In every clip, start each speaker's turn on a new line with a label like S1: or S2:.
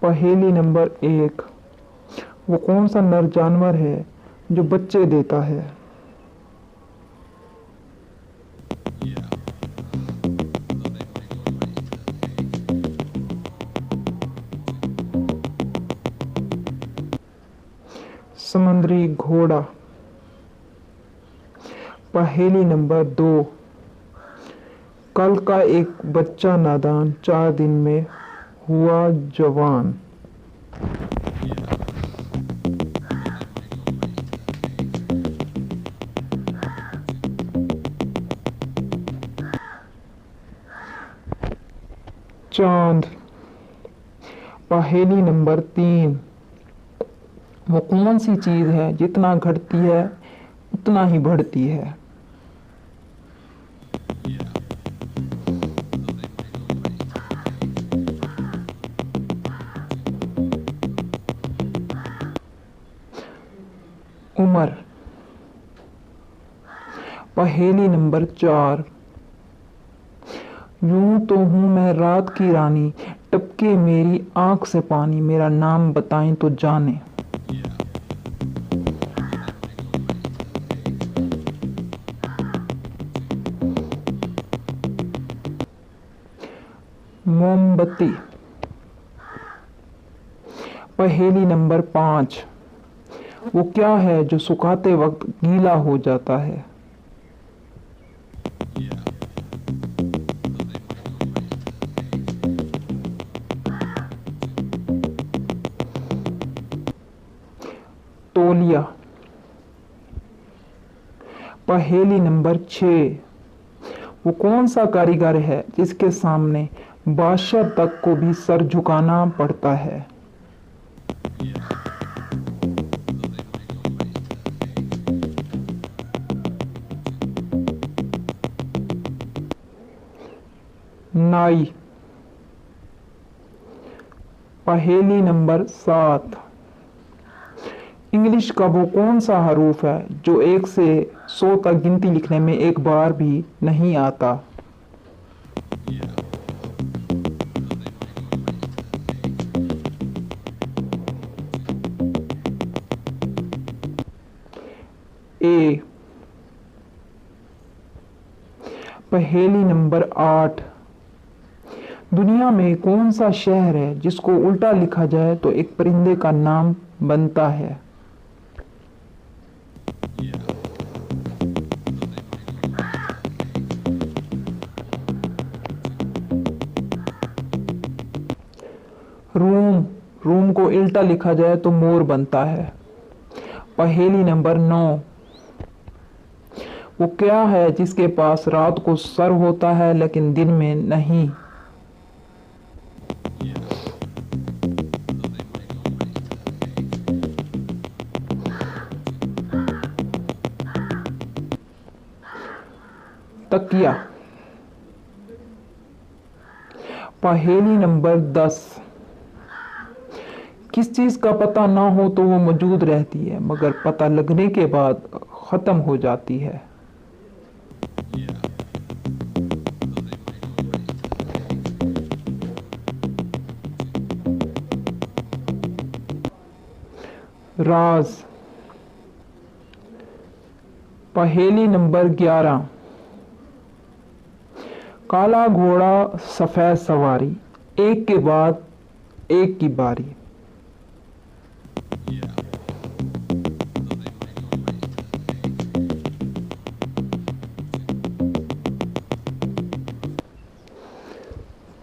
S1: पहेली नंबर 1। वो कौन सा नर जानवर है जो बच्चे देता है? समुद्री घोड़ा। पहेली नंबर 2। कल का एक बच्चा नादान 4 दिन में हुआ जवान। चांद। पहेली नंबर 3। वो कौन सी चीज है जितना घटती है उतना ही बढ़ती है? उम्र। पहेली नंबर 4। यूं तो हूं मैं रात की रानी, टपके मेरी आंख से पानी, मेरा नाम बताएं तो जाने। मोमबत्ती। पहेली नंबर 5। वो क्या है जो सुखाते वक्त गीला हो जाता है? तौलिया। पहेली नंबर 6। वो कौन सा कारीगर है जिसके सामने बादशाह तक को भी सर झुकाना पड़ता है? नाई। पहेली नंबर 7। इंग्लिश का वो कौन सा हरूफ है जो 1 से 100 तक गिनती लिखने में एक बार भी नहीं आता? ए। पहेली नंबर 8। दुनिया में कौन सा शहर है जिसको उल्टा लिखा जाए तो एक परिंदे का नाम बनता है? रूम। रूम को उल्टा लिखा जाए तो मोर बनता है। पहेली नंबर 9। वो क्या है जिसके पास रात को सर होता है लेकिन दिन में नहीं? तकिया। पहेली नंबर 10। किस चीज का पता ना हो तो वो मौजूद रहती है मगर पता लगने के बाद खत्म हो जाती है? राज। पहेली नंबर 11। काला घोड़ा सफेद सवारी, एक के बाद एक की बारी।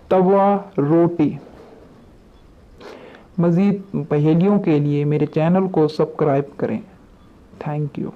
S1: तवा रोटी। मज़ीद पहेलियों के लिए मेरे चैनल को सब्सक्राइब करें। Thank you.